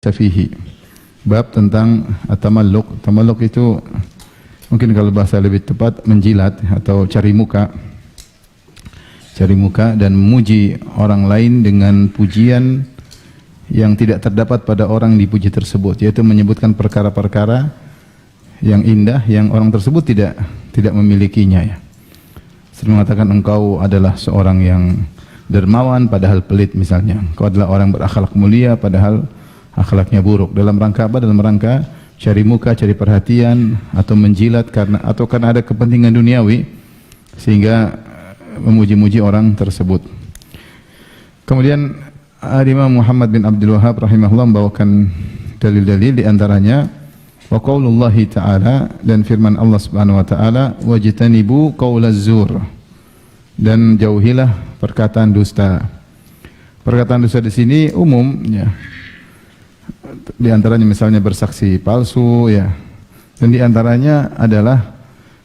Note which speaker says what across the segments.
Speaker 1: Fihi, bab tentang tamalluk. Tamalluk itu mungkin kalau bahasa lebih tepat menjilat atau cari muka dan memuji orang lain dengan pujian yang tidak terdapat pada orang dipuji tersebut, yaitu menyebutkan perkara-perkara yang indah yang orang tersebut tidak memilikinya, ya. Sering mengatakan engkau adalah seorang yang dermawan padahal pelit misalnya, engkau adalah orang berakhlak mulia padahal akhlaknya buruk. Dalam rangka apa? Dalam rangka cari muka, cari perhatian, atau menjilat karena ada kepentingan duniawi sehingga memuji-muji orang tersebut. Kemudian Imam Muhammad bin Abdul Wahhab rahimahullah membawakan dalil-dalil, di antaranya wa qaulullahi ta'ala, dan firman Allah Subhanahu wa taala, wajtanibu qaulaz zur, dan jauhilah perkataan dusta. Perkataan dusta di sini umum, ya. Di antaranya misalnya bersaksi palsu, ya. Dan di antaranya adalah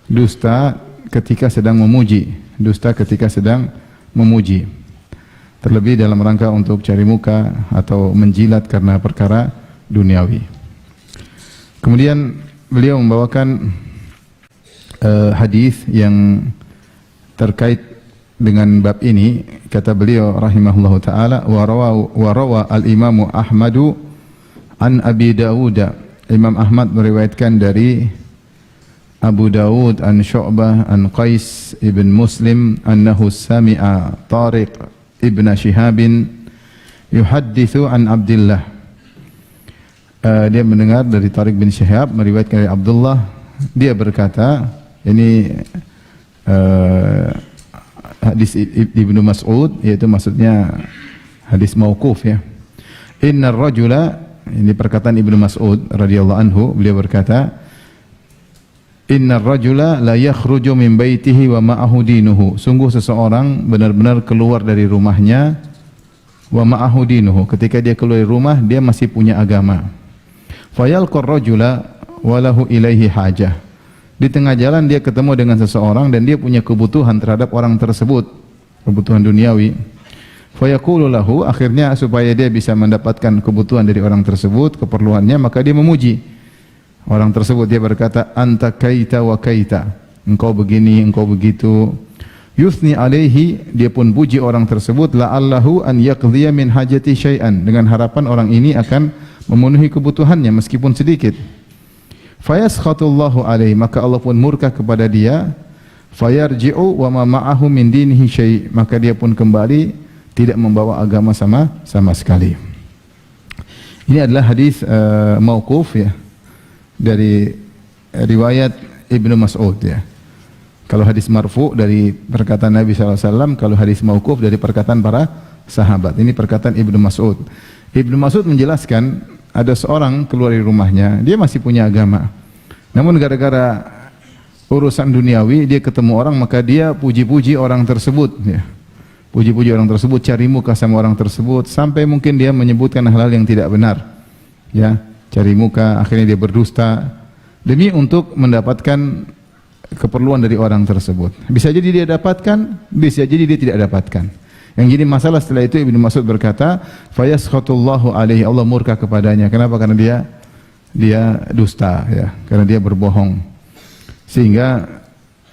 Speaker 1: dusta ketika sedang memuji, terlebih dalam rangka untuk cari muka atau menjilat karena perkara duniawi. Kemudian beliau membawakan hadis yang terkait dengan bab ini. Kata beliau rahimahullahu taala, wa rawa al-imamu Ahmadu an Abi Dawud. Imam Ahmad meriwayatkan dari Abu Dawud an Syu'bah an Qais ibn Muslim annahu sami'a Tariq ibn Shihabin yuhaddithu an Abdullah. Dia mendengar dari Tariq bin Shihab meriwayatkan dari Abdullah, dia berkata, ini hadis Ibnu Mas'ud, yaitu maksudnya hadis mauquf, ya. Innar rajula, ini perkataan Ibnu Mas'ud radhiyallahu anhu, beliau berkata, innar rajula la yakhruju min baitihi wa ma'ahu dinuhu, sungguh seseorang benar-benar keluar dari rumahnya, wa ma'ahu dinuhu, ketika dia keluar dari rumah dia masih punya agama. Fayalqar rajula wa lahu ilaihi hajah, di tengah jalan dia ketemu dengan seseorang dan dia punya kebutuhan terhadap orang tersebut, kebutuhan duniawi. Fayaqulu lahu, akhirnya supaya dia bisa mendapatkan kebutuhan dari orang tersebut, keperluannya, maka dia memuji orang tersebut. Dia berkata, anta kaita wa kaita, engkau begini, engkau begitu. Yuthni alaihi, dia pun puji orang tersebut, la'allahu an yaqdhiya min hajati syai'an, dengan harapan orang ini akan memenuhi kebutuhannya meskipun sedikit. Fayaskhatullahu alaihi, maka Allah pun murka kepada dia. Fayarji'u wa ma ma'ahu min dinihi syai', maka dia pun kembali tidak membawa agama sama sekali. Ini adalah hadis mauquf, ya, dari riwayat Ibnu Mas'ud, ya. Kalau hadis marfu dari perkataan Nabi SAW, kalau hadis mauquf dari perkataan para sahabat. Ini perkataan Ibnu Mas'ud. Ibnu Mas'ud menjelaskan, ada seorang keluar dari rumahnya, dia masih punya agama, namun gara-gara urusan duniawi dia ketemu orang, maka dia puji-puji orang tersebut, ya. Puji-puji orang tersebut, cari muka sama orang tersebut, sampai mungkin dia menyebutkan hal-hal yang tidak benar, ya, cari muka, akhirnya dia berdusta demi untuk mendapatkan keperluan dari orang tersebut. Bisa jadi dia dapatkan, bisa jadi dia tidak dapatkan. Yang jadi masalah setelah itu, Ibnu Mas'ud berkata, fayaskhatullahu alaihi, Allah murka kepadanya. Kenapa? Karena dia dusta, ya, karena dia berbohong, sehingga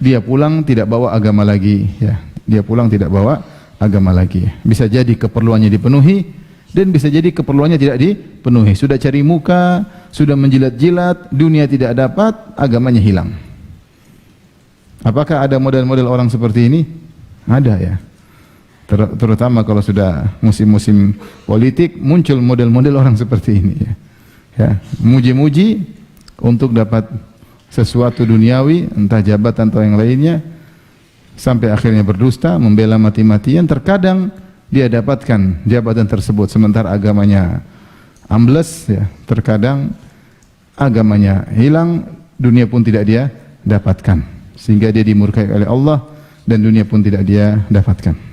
Speaker 1: dia pulang tidak bawa agama lagi, ya. Dia pulang tidak bawa agama lagi. Bisa jadi keperluannya dipenuhi, dan bisa jadi keperluannya tidak dipenuhi. Sudah cari muka, sudah menjilat-jilat, dunia tidak dapat, agamanya hilang. Apakah ada model-model orang seperti ini? Ada, ya. Terutama kalau sudah musim-musim politik, muncul model-model orang seperti ini, ya. Ya, muji-muji untuk dapat sesuatu duniawi, entah jabatan atau yang lainnya, sampai akhirnya berdusta, membela mati-matian. Terkadang dia dapatkan jabatan tersebut sementara agamanya ambles, ya. Terkadang agamanya hilang, dunia pun tidak dia dapatkan, sehingga dia dimurkai oleh Allah dan dunia pun tidak dia dapatkan.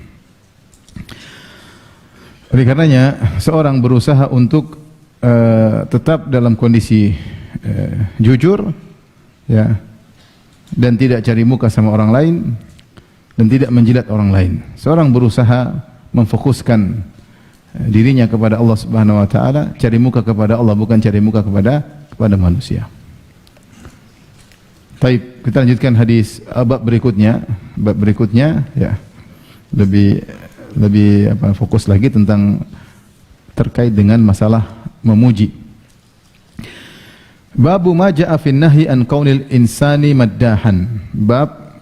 Speaker 1: Oleh karenanya seorang berusaha untuk tetap dalam kondisi jujur, ya, dan tidak cari muka sama orang lain, dan tidak menjilat orang lain. Seorang berusaha memfokuskan dirinya kepada Allah Subhanahu wa taala, cari muka kepada Allah, bukan cari muka kepada manusia. Baik, kita lanjutkan hadis bab berikutnya. Bab berikutnya ya lebih fokus lagi tentang terkait dengan masalah memuji. Babu ma jaa fi nahyi an qaulil insani maddahan. Bab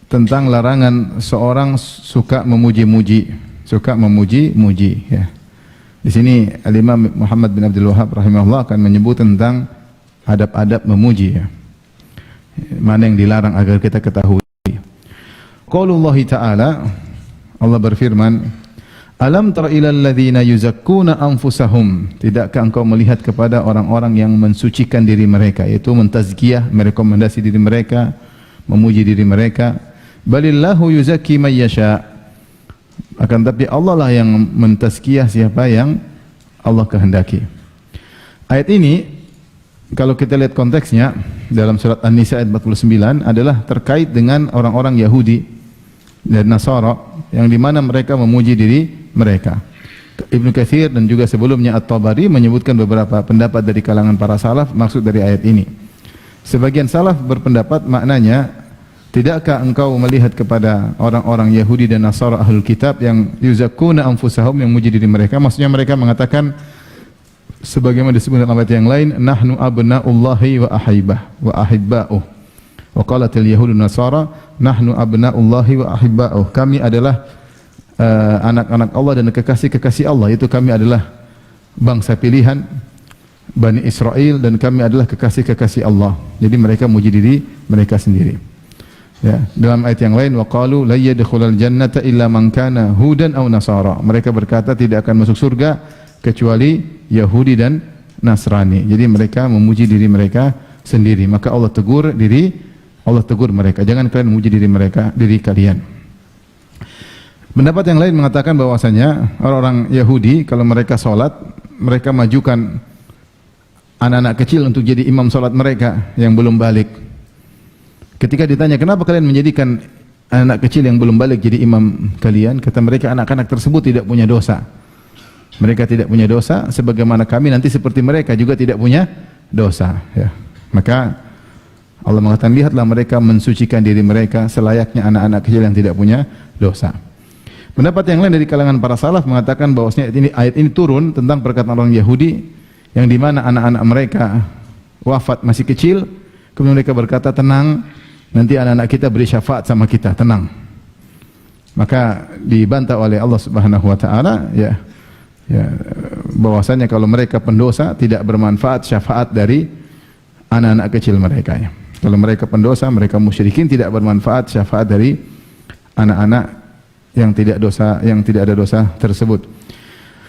Speaker 1: tentang larangan seorang suka memuji-muji, ya. Di sini Al-Imam Muhammad bin Abdul Wahhab rahimahullah akan menyebut tentang adab-adab memuji, ya. Mana yang dilarang agar kita ketahui. Qaulullah ta'ala, Allah berfirman, alam tara ilal ladzina yuzakkuna anfusahum, tidakkah engkau melihat kepada orang-orang yang mensucikan diri mereka, yaitu mentazkiyah, merekomendasi diri mereka, memuji diri mereka. Balillahu yuzakki may yasha, akan tapi Allah lah yang mentazkiyah siapa yang Allah kehendaki. Ayat ini kalau kita lihat konteksnya dalam surat An-Nisa ayat 49 adalah terkait dengan orang-orang Yahudi dan Nasara yang dimana mereka memuji diri mereka. Ibnu Katsir dan juga sebelumnya At-Tabari menyebutkan beberapa pendapat dari kalangan para salaf maksud dari ayat ini. Sebagian salaf berpendapat maknanya, tidakkah engkau melihat kepada orang-orang Yahudi dan Nasara ahlul kitab yang yuzakkuna anfusahum, yang memuji diri mereka, maksudnya mereka mengatakan sebagaimana disebut dalam ayat yang lain, nahnu abna'ullahi wa ahibba'uh. Wa qalatil yahudu nasara nahnu abna'ullahi wa ahibba'uh. Kami adalah anak-anak Allah dan kekasih-kekasih Allah, itu kami adalah bangsa pilihan Bani Israel dan kami adalah kekasih-kekasih Allah. Jadi mereka memuji diri mereka sendiri. Ya, dalam ayat yang lain, wa qalu la yadkhulul jannata illa man kana hudan aw nasara. Mereka berkata tidak akan masuk surga kecuali Yahudi dan Nasrani. Jadi mereka memuji diri mereka sendiri. Maka Allah tegur mereka, jangan kalian memuji diri kalian. Pendapat yang lain mengatakan bahwasanya orang-orang Yahudi kalau mereka salat, mereka majukan anak-anak kecil untuk jadi imam salat mereka yang belum balik. Ketika ditanya, kenapa kalian menjadikan anak kecil yang belum balik jadi imam kalian? Kata mereka, anak-anak tersebut tidak punya dosa. Mereka tidak punya dosa, sebagaimana kami nanti seperti mereka juga tidak punya dosa. Ya. Maka Allah mengatakan, lihatlah mereka mensucikan diri mereka selayaknya anak-anak kecil yang tidak punya dosa. Pendapat yang lain dari kalangan para salaf mengatakan bahwasanya ayat ini turun tentang perkataan orang Yahudi yang di mana anak-anak mereka wafat masih kecil, kemudian mereka berkata, tenang, nanti anak-anak kita beri syafaat sama kita, tenang. Maka dibantah oleh Allah Subhanahu wa taala, ya bahwasanya kalau mereka pendosa tidak bermanfaat syafaat dari anak-anak kecil mereka, ya. Kalau mereka pendosa, mereka musyrikin, tidak bermanfaat syafaat dari anak-anak yang tidak ada dosa tersebut.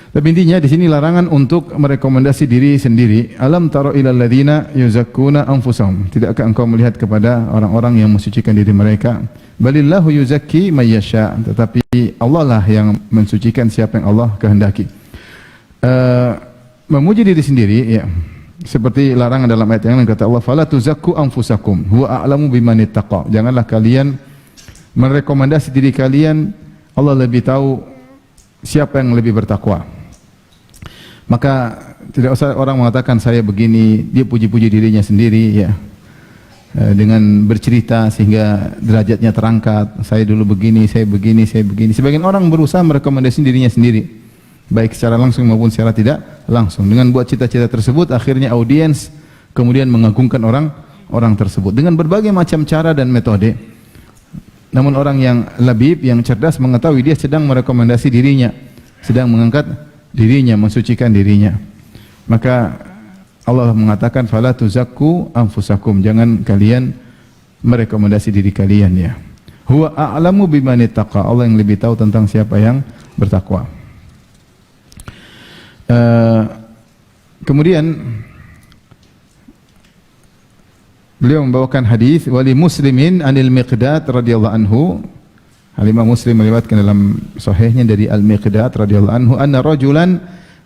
Speaker 1: Tapi intinya di sini larangan untuk merekomendasi diri sendiri. Alam tara ilal ladzina yuzakkuna anfusahum. Tidakkah engkau melihat kepada orang-orang yang mensucikan diri mereka? Balillahu yuzakki may yasha. Tetapi Allah lah yang mensucikan siapa yang Allah kehendaki. Memuji diri sendiri, ya. Seperti larangan dalam ayat yang lain kata Allah, fala tuzakku anfusakum huwa a'lamu biman ittaqa. Janganlah kalian merekomendasi diri kalian, Allah lebih tahu siapa yang lebih bertakwa. Maka tidak usah orang mengatakan saya begini, dia puji-puji dirinya sendiri, ya, dengan bercerita sehingga derajatnya terangkat. Saya dulu begini, saya begini, saya begini. Sebagian orang berusaha merekomendasi dirinya sendiri, baik secara langsung maupun secara tidak langsung. Dengan buat cita-cita tersebut, akhirnya audiens kemudian mengagungkan orang tersebut dengan berbagai macam cara dan metode. Namun orang yang labib, yang cerdas mengetahui dia sedang merekomendasi dirinya, sedang mengangkat dirinya, mensucikan dirinya. Maka Allah mengatakan fala tuzakku anfusakum, jangan kalian merekomendasi diri kalian, ya. Huwa a'lamu biman ittaqa, Allah yang lebih tahu tentang siapa yang bertakwa. Kemudian beliau membawakan hadis wali muslimin anil Miqdad radhiyallahu anhu. Al-Imam Muslim meriwayatkan dalam sahihnya dari Al-Miqdad radhiyallahu anhu anna rajulan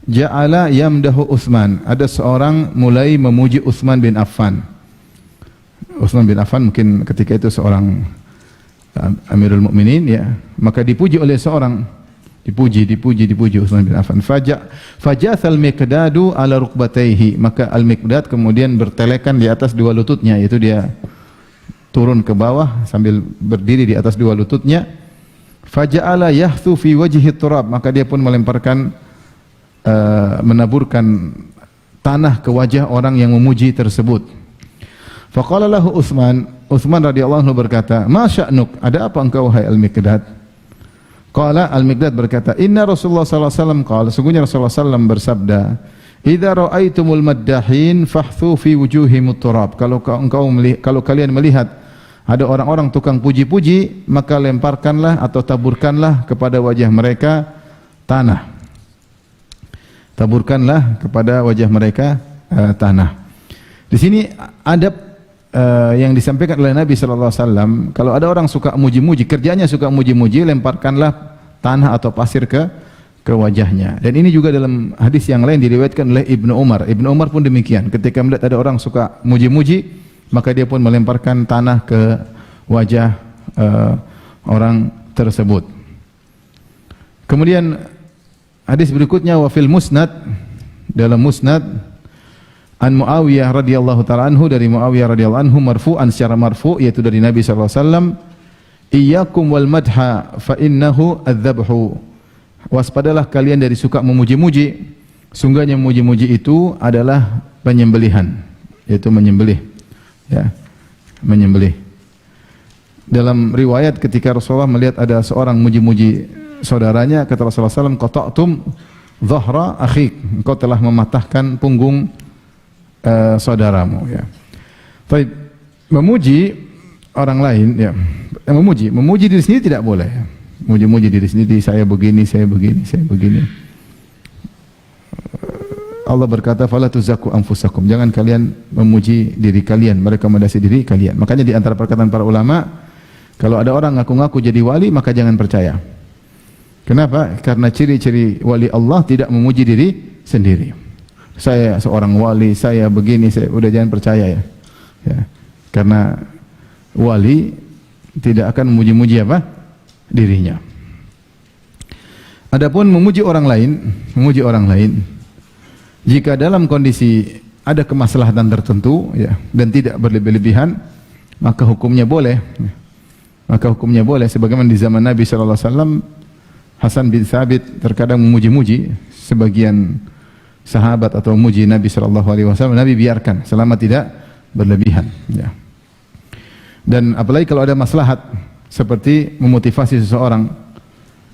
Speaker 1: ja'ala yamdahu Utsman. Ada seorang mulai memuji Utsman bin Affan. Utsman bin Affan mungkin ketika itu seorang Amirul Mukminin, ya. Maka dipuji oleh seorang Dipuji Utsman bin Affan. Fajathal Miqdadu ala rukbatayhi, maka Al-Miqdad kemudian bertelekan di atas dua lututnya, yaitu dia turun ke bawah sambil berdiri di atas dua lututnya. Faja'ala yahthu fi wajhi turab, maka dia pun melemparkan menaburkan tanah ke wajah orang yang memuji tersebut. Faqala lahu Utsman radhiyallahu anhu berkata, "Ma sya'nuk? Ada apa engkau wahai Al-Miqdad?" Qala Al-Miqdad berkata, "Inna Rasulullah sallallahu alaihi wasallam qala, sesungguhnya Rasulullah sallallahu bersabda, "Idza ra'aitumul maddahin fahthu fi wujuhimut turab." Kalau kalian melihat ada orang-orang tukang puji-puji, maka lemparkanlah atau taburkanlah kepada wajah mereka tanah. Taburkanlah kepada wajah mereka tanah. Di sini adab yang disampaikan oleh Nabi sallallahu alaihi wasallam, kalau ada orang suka muji-muji, kerjanya suka muji-muji, lemparkanlah tanah atau pasir ke wajahnya. Dan ini juga dalam hadis yang lain diriwayatkan oleh Ibnu Umar. Ibnu Umar pun demikian, ketika melihat ada orang suka muji-muji, maka dia pun melemparkan tanah ke wajah orang tersebut. Kemudian hadis berikutnya, wa fil musnad, dalam musnad an Muawiyah radhiyallahu ta'ala anhu, dari Muawiyah radhiyallahu anhu marfu'an, secara marfu', yaitu dari Nabi sallallahu alaihi wasallam, "Iyyakum wal madha fa innahu adz-dzabhu." Waspadalah kalian dari suka memuji-muji, sungguhnya memuji-muji itu adalah penyembelihan, yaitu menyembelih, ya, menyembelih. Dalam riwayat ketika Rasulullah melihat ada seorang muji-muji saudaranya, kata Rasulullah sallallahu alaihi wasallam, "Qata'tum dhahra akhik." Engkau telah mematahkan punggung saudaramu, ya. Baik, memuji orang lain, ya. Memuji diri sendiri tidak boleh. Muji-muji diri sendiri, saya begini. Allah berkata, "Fala tuzakku anfusakum." Jangan kalian memuji diri kalian, merekomendasi diri kalian. Makanya di antara perkataan para ulama, kalau ada orang ngaku-ngaku jadi wali, maka jangan percaya. Kenapa? Karena ciri-ciri wali Allah tidak memuji diri sendiri. Saya seorang wali, saya begini, saya udah, jangan percaya, ya. Karena wali tidak akan memuji-muji apa? Dirinya. Adapun memuji orang lain, jika dalam kondisi ada kemaslahatan tertentu, ya, dan tidak berlebih-lebihan, maka hukumnya boleh. Sebagaimana di zaman Nabi sallallahu alaihi wasallam, Hasan bin Thabit terkadang memuji-muji sebagian sahabat atau memuji Nabi sallallahu alaihi wasallam, Nabi biarkan selama tidak berlebihan, ya. Dan apalagi kalau ada maslahat seperti memotivasi seseorang,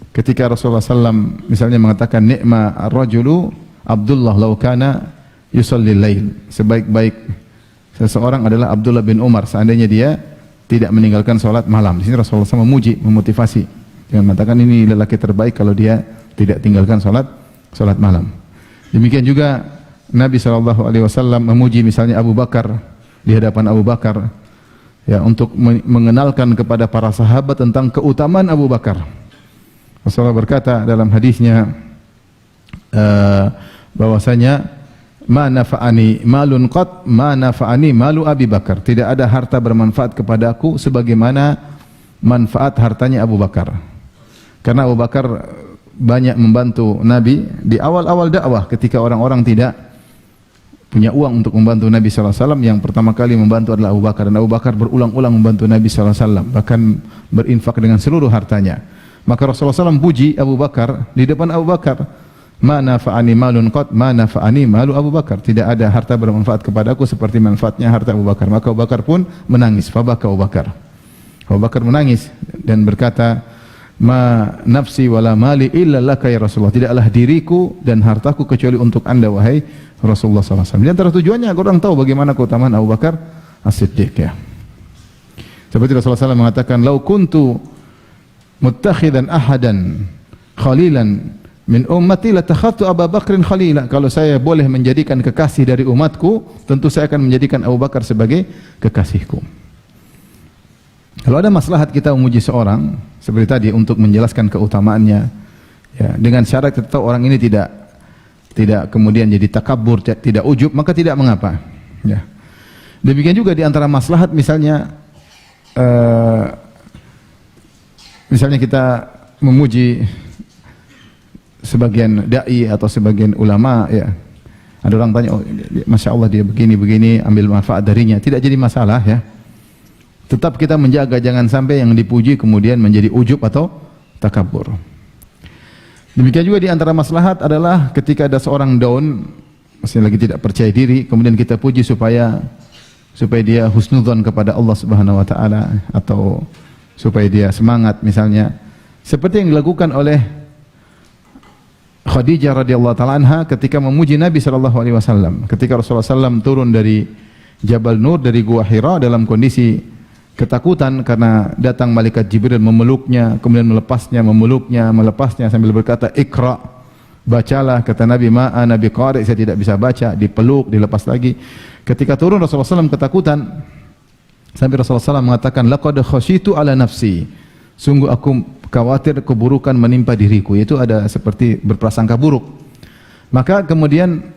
Speaker 1: ketika Rasulullah sallallahu misalnya mengatakan, "Ni'ma ar-rajulu Abdullah law kana yusalli lail." Sebaik-baik seseorang adalah Abdullah bin Umar seandainya dia tidak meninggalkan salat malam. Di sini Rasulullah SAW memuji, memotivasi dengan mengatakan ini lelaki terbaik kalau dia tidak tinggalkan salat malam. Demikian juga Nabi SAW memuji misalnya Abu Bakar di hadapan Abu Bakar, ya, untuk mengenalkan kepada para sahabat tentang keutamaan Abu Bakar. Rasulullah berkata dalam hadisnya bahwasanya, "Ma nafa'ani malun qat ma nafa'ani malu Abi Bakar." Tidak ada harta bermanfaat kepadaku sebagaimana manfaat hartanya Abu Bakar. Karena Abu Bakar banyak membantu Nabi di awal-awal dakwah, ketika orang-orang tidak punya uang untuk membantu Nabi SAW. Yang pertama kali membantu adalah Abu Bakar, dan Abu Bakar berulang-ulang membantu Nabi SAW, bahkan berinfak dengan seluruh hartanya. Maka Rasulullah SAW puji Abu Bakar di depan Abu Bakar, "Ma nafa'ani malun qat ma nafa'ani malu Abu Bakar." Tidak ada harta bermanfaat kepadaku seperti manfaatnya harta Abu Bakar. Maka Abu Bakar pun menangis. Fabaka Abu Bakar. Abu Bakar menangis dan berkata, "Ma nafsi wala mali illa laka ya Rasulullah." Tidaklah diriku dan hartaku kecuali untuk Anda wahai Rasulullah SAW. Di antara tujuannya agar orang tahu bagaimana keutamaan Abu Bakar As-Siddiq, ya. Seperti Rasulullah SAW mengatakan, "Lau kuntu muttakhidan ahadan khalilan min ummati latakhadtu Abu Bakrin khalila." Kalau saya boleh menjadikan kekasih dari umatku, tentu saya akan menjadikan Abu Bakar sebagai kekasihku. Kalau ada maslahat kita memuji seorang seperti tadi untuk menjelaskan keutamaannya, ya, dengan syarat kita tahu orang ini tidak kemudian jadi takabur, tidak ujub, maka tidak mengapa, ya. Demikian juga di antara maslahat misalnya misalnya kita memuji sebagian dai atau sebagian ulama ya, ada orang tanya, oh, masya Allah dia begini-begini, ambil manfaat darinya, tidak jadi masalah ya. Tetap kita menjaga jangan sampai yang dipuji kemudian menjadi ujub atau takabur. Demikian juga di antara maslahat adalah ketika ada seorang down, masih lagi tidak percaya diri, kemudian kita puji supaya dia husnudzon kepada Allah Subhanahu wa taala, atau supaya dia semangat misalnya. Seperti yang dilakukan oleh Khadijah radhiyallahu taala anha ketika memuji Nabi sallallahu alaihi wasallam. Ketika Rasulullah sallam turun dari Jabal Nur, dari Gua Hira dalam kondisi ketakutan karena datang malaikat Jibril memeluknya, kemudian melepasnya sambil berkata, "Iqra." Bacalah, kata Nabi, "Ma ana biqari", saya tidak bisa baca, dipeluk, dilepas lagi. Ketika turun Rasulullah SAW ketakutan sampai Rasulullah SAW mengatakan, "Laqad khasyitu ala nafsi." Sungguh aku khawatir keburukan menimpa diriku, yaitu ada seperti berprasangka buruk. Maka kemudian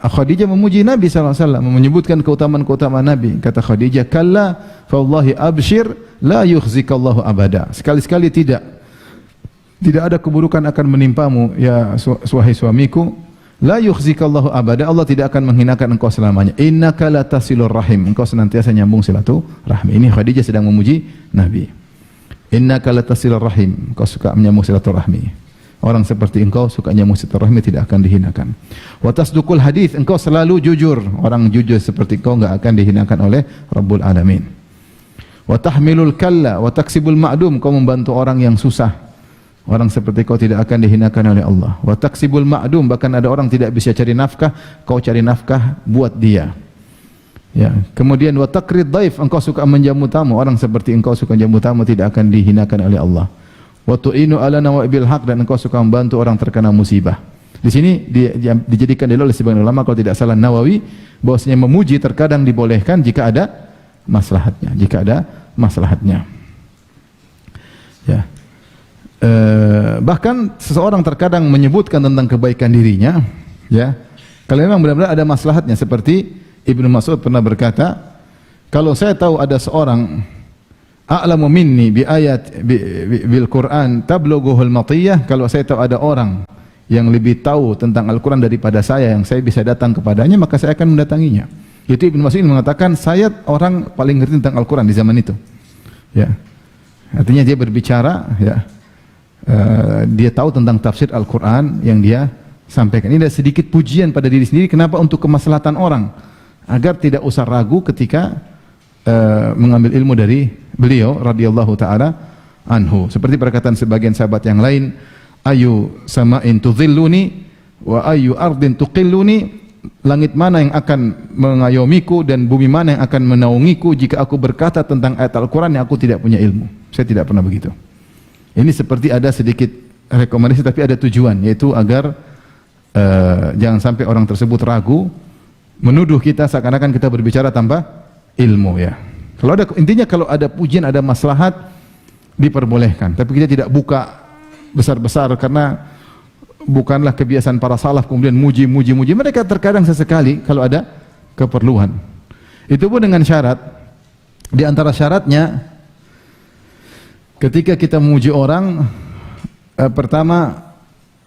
Speaker 1: Khadijah memuji Nabi SAW, menyebutkan keutamaan-keutamaan Nabi. Kata Khadijah, "Kalla fa wallahi abshir la yukhzikallahu abada." Sekali-sekali tidak ada keburukan akan menimpamu ya wahai suamiku. La yukhzikallahu abada, Allah tidak akan menghinakan engkau selamanya. Innaka latasilur rahim, engkau senantiasa nyambung silaturahmi. Ini Khadijah sedang memuji Nabi. Innaka latasilur rahim, engkau suka menyambung silaturahmi. Orang seperti engkau suka nyambung silaturahmi tidak akan dihinakan. Wa tasduqul hadits, engkau selalu jujur. Orang jujur seperti engkau enggak akan dihinakan oleh Rabbul Alamin. Wa tahmilul kalla wa taksibul ma'dum, engkau membantu orang yang susah. Orang seperti kau tidak akan dihinakan oleh Allah. Wa taksibul ma'dum, bahkan ada orang tidak bisa cari nafkah, kau cari nafkah buat dia. Ya, kemudian wa taqrid dhaif, engkau suka menjamu tamu. Orang seperti engkau suka menjamu tamu tidak akan dihinakan oleh Allah. Wa tu'inu ala nawa'ibil haq, dan engkau suka membantu orang terkena musibah. Di sini dijadikan dalil oleh sebagian ulama, kalau tidak salah Nawawi, bahwasanya memuji terkadang dibolehkan jika ada maslahatnya. Ya. Bahkan seseorang terkadang menyebutkan tentang kebaikan dirinya, ya. Kalau memang benar-benar ada maslahatnya, seperti Ibnu Mas'ud pernah berkata, kalau saya tahu ada seorang a'lamu minni bi ayat bil Quran tablughuhul matiyah, kalau saya tahu ada orang yang lebih tahu tentang Al-Quran daripada saya, yang saya bisa datang kepadanya, maka saya akan mendatanginya. Itu Ibnu Mas'ud mengatakan, saya orang paling ngerti tentang Al-Quran di zaman itu. Ya. Artinya dia berbicara, ya. Dia tahu tentang tafsir Al-Quran yang dia sampaikan. Ini ada sedikit pujian pada diri sendiri. Kenapa? Untuk kemaslahatan orang, agar tidak usah ragu ketika mengambil ilmu dari beliau radhiyallahu taala anhu. Seperti perkataan sebagian sahabat yang lain, ayu sama'in tudhilluni wa ayu ardin tuqilluni, langit mana yang akan mengayomiku dan bumi mana yang akan menaungiku jika aku berkata tentang ayat Al-Quran yang aku tidak punya ilmu. Saya tidak pernah begitu. Ini seperti ada sedikit rekomendasi, tapi ada tujuan, yaitu agar jangan sampai orang tersebut ragu, menuduh kita seakan-akan kita berbicara tanpa ilmu, ya. Kalau ada, intinya kalau ada pujian, ada maslahat, diperbolehkan. Tapi kita tidak buka besar-besar, karena bukanlah kebiasaan para salaf kemudian muji. Mereka terkadang sesekali kalau ada keperluan. Itu pun dengan syarat. Di antara syaratnya, ketika kita memuji orang, pertama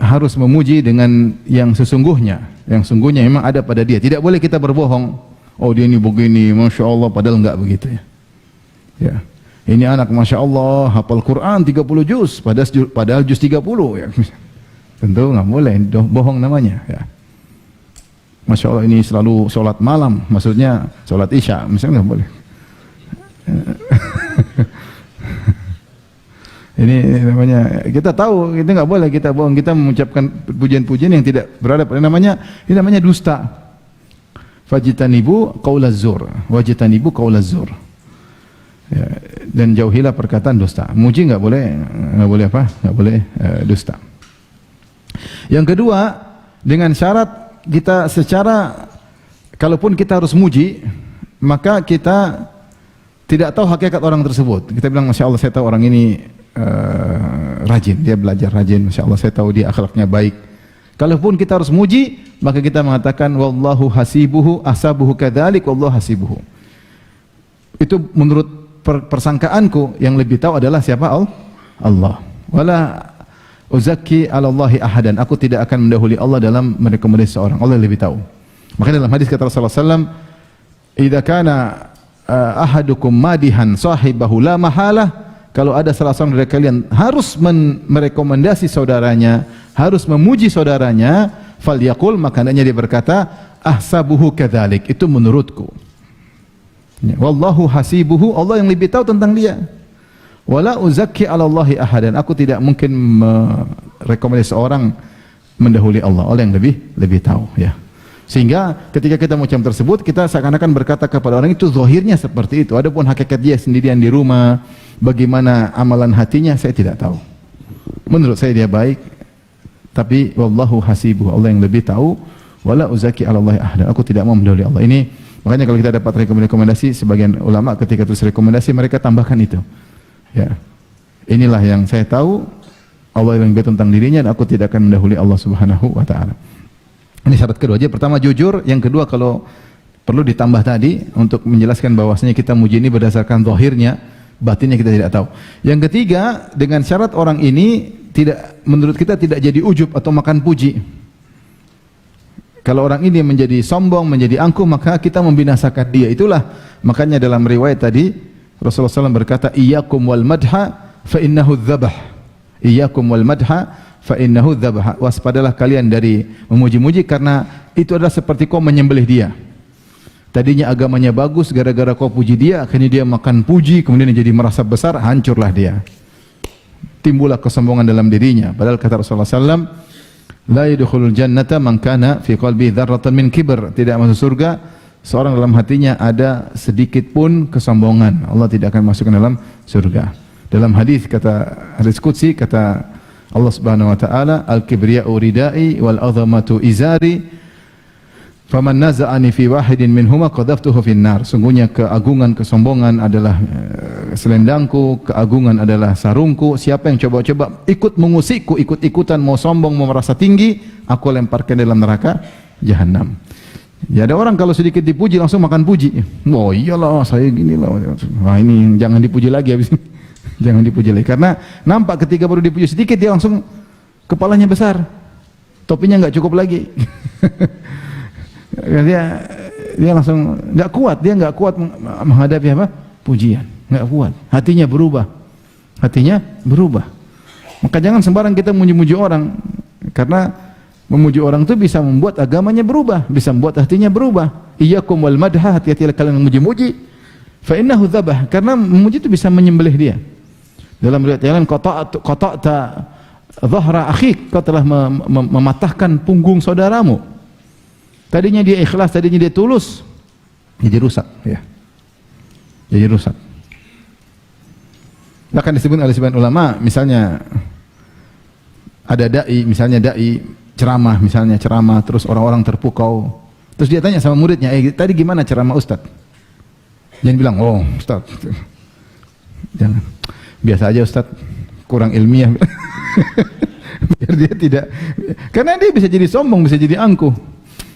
Speaker 1: harus memuji dengan yang sesungguhnya, yang sungguhnya memang ada pada dia. Tidak boleh kita berbohong. Oh, dia ini begini, masya Allah, padahal enggak begitu, ya. Ya. Ini anak masya Allah hafal Quran 30 juz, padahal juz 30, ya. Tentu enggak boleh, bohong namanya, ya. Masya Allah ini selalu sholat malam, maksudnya sholat isya, misalnya enggak boleh. Ini namanya, kita tahu kita enggak boleh kita bohong, kita mengucapkan pujian-pujian yang tidak berada pada namanya, ini namanya dusta. Fajtanibu qaulaz zur, wajtanibu qaulaz zur. Ya, dan jauhilah perkataan dusta. Muji enggak boleh apa? Enggak boleh dusta. Yang kedua, dengan syarat kita secara, kalaupun kita harus muji, maka kita tidak tahu hakikat orang tersebut. Kita bilang, masya Allah saya tahu orang ini rajin, dia belajar rajin, masya Allah saya tahu dia akhlaknya baik. Kalaupun kita harus muji, maka kita mengatakan wallahu hasibuhu ahsabuhu kadzalik wallahu hasibuhu. Itu menurut persangkaanku, yang lebih tahu adalah siapa? Allah. Wala uzakki 'ala Allahi ahadan. Aku tidak akan mendahului Allah dalam merekomendasi seorang. Allah lebih tahu. Makanya dalam hadis kata Rasulullah SAW, idza kana ahadukum madihan sahibahu la mahalah, kalau ada salah seorang dari kalian harus merekomendasi saudaranya, harus memuji saudaranya, falyaqul, maka hendaknya dia berkata, ahsabuhu kadzalik, itu menurutku. Wallahu hasibuhu, Allah yang lebih tahu tentang dia. Wala uzakki 'ala Allahi ahadan, aku tidak mungkin merekomendasi seorang mendahului Allah. Allah yang lebih tahu, ya. Sehingga ketika kita mengucap tersebut, kita seakan-akan berkata kepada orang itu zahirnya seperti itu. Adapun hakikat dia sendirian di rumah, bagaimana amalan hatinya, saya tidak tahu. Menurut saya dia baik, tapi wallahu hasibuhu, Allah yang lebih tahu. Wala uzakki 'ala Allahi ahadan, aku tidak mau mendahului Allah. Ini makanya kalau kita dapat rekomendasi, sebagian ulama ketika tulis rekomendasi mereka tambahkan itu. Ya, inilah yang saya tahu, Allah yang lebih tentang dirinya, dan aku tidak akan mendahului Allah Subhanahu wa taala. Ini syarat kedua aja. Pertama jujur, yang kedua kalau perlu ditambah tadi untuk menjelaskan bahwasanya kita muji ini berdasarkan zahirnya, batinnya kita tidak tahu. Yang ketiga, dengan syarat orang ini tidak, menurut kita tidak jadi ujub atau makan puji. Kalau orang ini menjadi sombong, menjadi angkuh, maka kita membinasakan dia. Itulah makanya dalam riwayat tadi Rasulullah SAW berkata, iyyakum wal madha fa innahu dzabh. Iyyakum wal madha fa innahu dzabh. Waspadalah kalian dari memuji-muji, karena itu adalah seperti kau menyembelih dia. Tadinya agamanya bagus, gara-gara kau puji dia, akhirnya dia makan puji, kemudian jadi merasa besar, hancurlah dia. Timbullah kesombongan dalam dirinya. Padahal kata Rasulullah SAW, la yadkhulul jannata man kana fi qalbi dzarratan min kibr. Tidak masuk surga seorang dalam hatinya ada sedikit pun kesombongan. Allah tidak akan masukkan dalam surga. Dalam hadis qudsi kata Allah Subhanahu wa taala, al-kibriya'u ridai wal 'azamatu izari faman naza'ani fi wahidin minhuma qadhaftuhu fin nar. Sungguhnya keagungan, kesombongan adalah selendangku, keagungan adalah sarungku. Siapa yang coba-coba ikut mengusikku, ikut-ikutan mau sombong, mau merasa tinggi, aku lemparkan dalam neraka jahanam. Ya, ada orang kalau sedikit dipuji langsung makan puji. Oh iyalah saya gini lah. Wah ini jangan dipuji lagi habis ini. Jangan dipuji lagi, karena nampak ketika baru dipuji sedikit dia langsung kepalanya besar, topinya nggak cukup lagi. dia langsung nggak kuat menghadapi apa pujian, nggak kuat. Hatinya berubah. Maka jangan sembarang kita muji-muji orang, karena memuji orang itu bisa membuat agamanya berubah, bisa membuat hatinya berubah. Iyyakum wal madha, hati-hatilah kalian memuji-muji. Fa innahu dzabh, karena memuji itu bisa menyembelih dia. Dalam riwayat yang lain, qata'ta dhahra akhik, kau telah mematahkan punggung saudaramu. Tadinya dia ikhlas, tadinya dia tulus, jadi rusak, ya. Jadi rusak. Bahkan disebut oleh sebagian ulama, misalnya ada misalnya dai ceramah, terus orang-orang terpukau, terus dia tanya sama muridnya, tadi gimana ceramah Ustaz? Jangan bilang, oh Ustaz, jangan, biasa aja Ustaz, kurang ilmiah. Biar dia tidak, karena dia bisa jadi sombong, bisa jadi angkuh.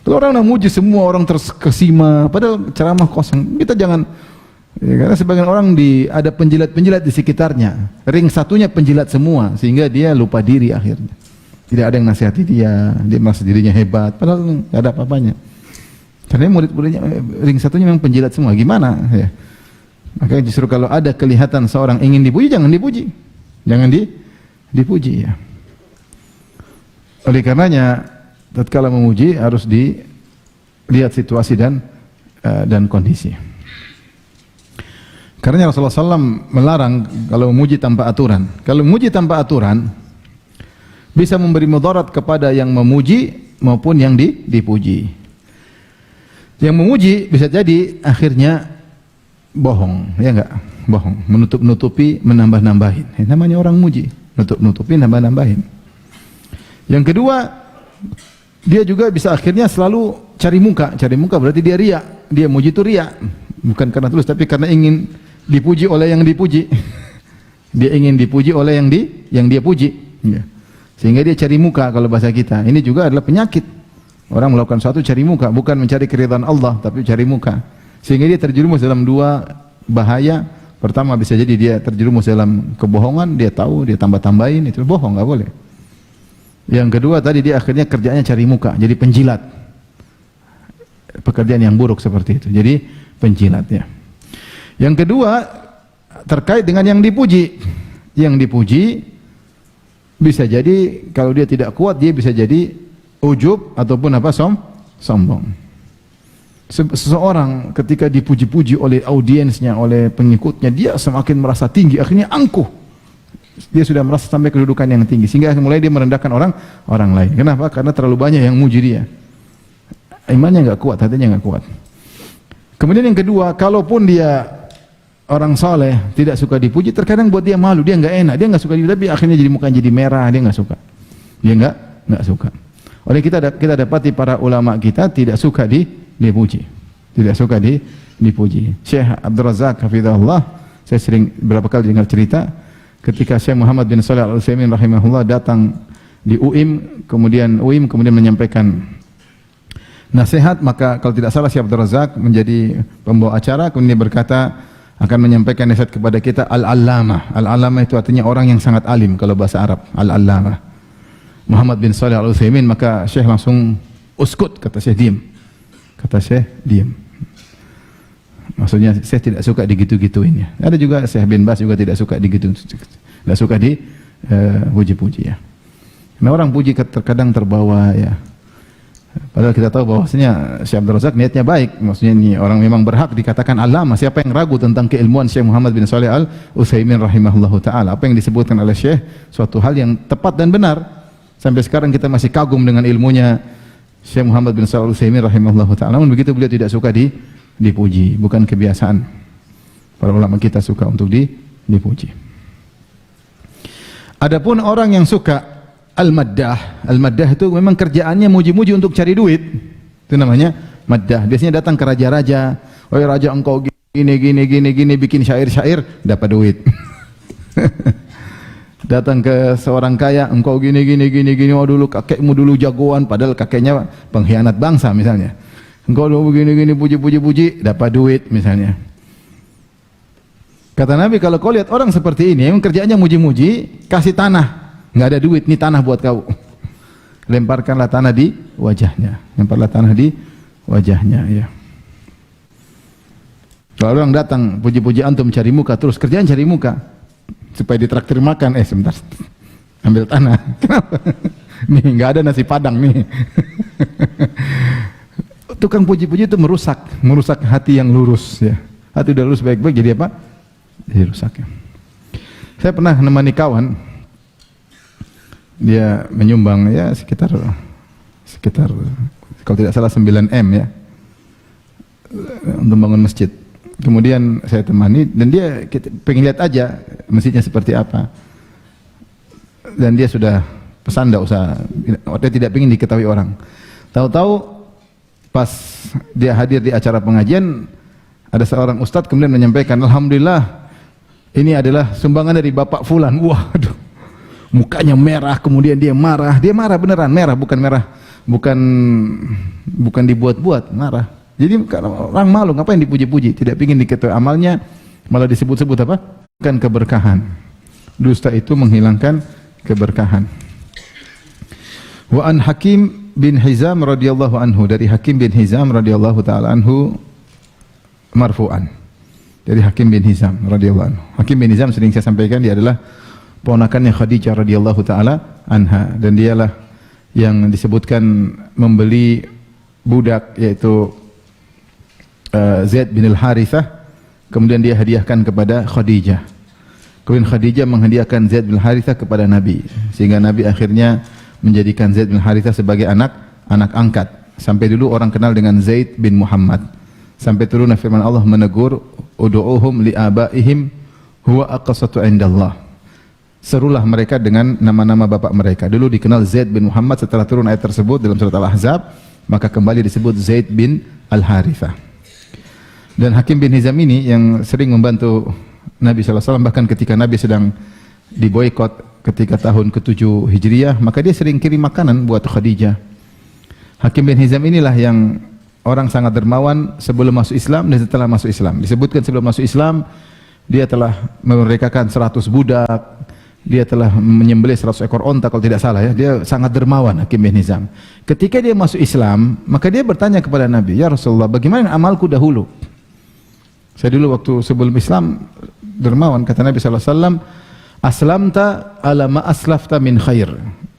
Speaker 1: Kalau orang memuji semua orang terkesima, padahal ceramah kosong. Kita jangan, ya, karena sebagian orang ada penjilat-penjilat di sekitarnya, ring satunya penjilat semua, sehingga dia lupa diri akhirnya. Tidak ada yang nasihati dia merasa dirinya hebat, padahal tidak ada apa-apanya. Karena murid-muridnya ring satunya memang penjilat semua, gimana? Ya. Makanya justru kalau ada kelihatan seorang ingin dipuji, jangan dipuji, dipuji ya. Oleh karenanya, tatkala memuji harus dilihat situasi dan kondisi. Karena Rasulullah SAW melarang kalau memuji tanpa aturan. Kalau memuji tanpa aturan bisa memberi mudarat kepada yang memuji maupun yang dipuji. Yang memuji bisa jadi akhirnya bohong, ya enggak? Bohong, menutup-nutupi, menambah-nambahin. Namanya orang muji, nutup-nutupi, nambah-nambahin. Yang kedua, dia juga bisa akhirnya selalu cari muka berarti dia riya. Dia muji itu riya, bukan karena tulus, tapi karena ingin dipuji oleh yang dipuji. Dia ingin dipuji oleh yang dia puji, ya. Sehingga dia cari muka kalau bahasa kita. Ini juga adalah penyakit. Orang melakukan sesuatu cari muka, bukan mencari keridhaan Allah, tapi cari muka. Sehingga dia terjerumus dalam dua bahaya. Pertama bisa jadi dia terjerumus dalam kebohongan, dia tahu, dia tambah-tambahin, itu bohong, nggak boleh. Yang kedua tadi dia akhirnya kerjanya cari muka, jadi penjilat. Pekerjaan yang buruk seperti itu. Jadi penjilat ya. Yang kedua terkait dengan yang dipuji. Yang dipuji bisa jadi kalau dia tidak kuat dia bisa jadi ujub ataupun apa sombong. Seseorang ketika dipuji-puji oleh audiensnya, oleh pengikutnya, dia semakin merasa tinggi, akhirnya angkuh. Dia sudah merasa sampai kedudukan yang tinggi, sehingga mulai dia merendahkan orang lain. Kenapa? Karena terlalu banyak yang muji dia. Imannya nggak kuat, hatinya nggak kuat. Kemudian yang kedua, kalaupun dia orang soleh, tidak suka dipuji, terkadang buat dia malu, dia nggak enak, dia nggak suka dipuji, tapi akhirnya jadi mukanya jadi merah, dia nggak suka. Dia nggak suka. Oleh kita dapati para ulama kita tidak suka dipuji, tidak suka dipuji. Syekh Abdul Razak hafizahullah, saya sering berapa kali dengar cerita ketika Syekh Muhammad bin Shalih Al-Utsaimin rahimahullah datang di UIM, kemudian menyampaikan nasihat, maka kalau tidak salah Syekh Abdul Razak menjadi pembawa acara, kemudian berkata akan menyampaikan nasihat kepada kita al-allamah. Al-allamah itu artinya orang yang sangat alim kalau bahasa Arab, al-allamah. Muhammad bin Shalih Al-Utsaimin, maka Syekh langsung uskut, kata Syekh diam. Kata Syekh diam. Maksudnya saya tidak suka digitu-gituin ya. Ada juga Syekh bin Bas juga tidak suka tidak suka puji-puji ya. Nah, orang puji terkadang terbawa ya. Padahal kita tahu bahwasanya Syekh Abdul Razak niatnya baik. Maksudnya ini orang memang berhak dikatakan alama. Siapa yang ragu tentang keilmuan Syekh Muhammad bin Shalih Al-Utsaimin rahimahullahu taala? Apa yang disebutkan oleh Syekh suatu hal yang tepat dan benar. Sampai sekarang kita masih kagum dengan ilmunya Syekh Muhammad bin Shalih Al-Utsaimin rahimahullahu taala. Namun begitu beliau tidak suka dipuji, bukan kebiasaan. Para ulama kita suka untuk dipuji. Adapun orang yang suka al-maddah itu memang kerjaannya muji-muji untuk cari duit. Itu namanya maddah. Biasanya datang ke raja-raja, "Oi raja, engkau gini bikin syair-syair, dapat duit." Datang ke seorang kaya, "Engkau gini, oh dulu kakekmu dulu jagoan," padahal kakeknya pengkhianat bangsa misalnya. "Engkau dulu begini puji, dapat duit," misalnya. Kata Nabi, kalau kau lihat orang seperti ini yang kerjaannya muji-muji, kasih tanah. Nggak ada duit, ini tanah buat kau. Lemparkanlah tanah di wajahnya. Lemparlah tanah di wajahnya ya. Kalau orang datang puji-puji antum cari muka, terus kerjaan cari muka supaya ditraktir makan, sebentar, ambil tanah. Kenapa? Nih nggak ada nasi padang nih. Tukang puji-puji itu merusak hati yang lurus ya. Hati udah lurus baik-baik jadi apa? Jadi rusak ya. Saya pernah menemani kawan, dia menyumbang ya sekitar kalau tidak salah 9M ya untuk bangun masjid. Kemudian saya temani dan dia pengen lihat aja masjidnya seperti apa. Dan dia sudah pesan tidak usah, dia tidak ingin diketahui orang. Tahu-tahu pas dia hadir di acara pengajian, ada seorang ustadz kemudian menyampaikan, "Alhamdulillah, ini adalah sumbangan dari Bapak Fulan." Waduh, mukanya merah, kemudian dia marah beneran, bukan dibuat-buat, marah. Jadi orang malu, ngapain dipuji-puji, tidak ingin diketahui amalnya, malah disebut-sebut apa? Bukan keberkahan. Dusta itu menghilangkan keberkahan. Wa an Hakim bin Hizam radhiyallahu anhu, dari Hakim bin Hizam radhiyallahu taala anhu marfu'an. Dari Hakim bin Hizam radhiyallahu anhu. Hakim bin Hizam sering saya sampaikan dia adalah ponakannya Khadijah radhiyallahu taala anha, dan dialah yang disebutkan membeli budak yaitu Zaid bin Al-Harithah, kemudian dia hadiahkan kepada Khadijah. Kemudian Khadijah menghadiahkan Zaid bin Al-Harithah kepada Nabi, sehingga Nabi akhirnya menjadikan Zaid bin Al-Harithah sebagai anak angkat. Sampai dulu orang kenal dengan Zaid bin Muhammad. Sampai turun firman Allah menegur, "Ud'uuhum li'abaihim huwa aqsatu 'indallah." Serulah mereka dengan nama-nama bapak mereka. Dulu dikenal Zaid bin Muhammad, setelah turun ayat tersebut dalam surat Al-Ahzab, maka kembali disebut Zaid bin Al-Harithah. Dan Hakim bin Hizam ini yang sering membantu Nabi SAW, bahkan ketika Nabi sedang diboikot ketika tahun ke-7 Hijriah, maka dia sering kirim makanan buat Khadijah. Hakim bin Hizam inilah yang orang sangat dermawan sebelum masuk Islam dan setelah masuk Islam. Disebutkan sebelum masuk Islam dia telah memerdekakan 100 budak, dia telah menyembelih 100 ekor onta kalau tidak salah ya. Dia sangat dermawan Hakim bin Hizam. Ketika dia masuk Islam, maka dia bertanya kepada Nabi, "Ya Rasulullah, bagaimana amalku dahulu?" Saya dulu waktu sebelum Islam dermawan, kata Nabi sallallahu alaihi wasallam, "Aslamta ala ma aslafta min khair."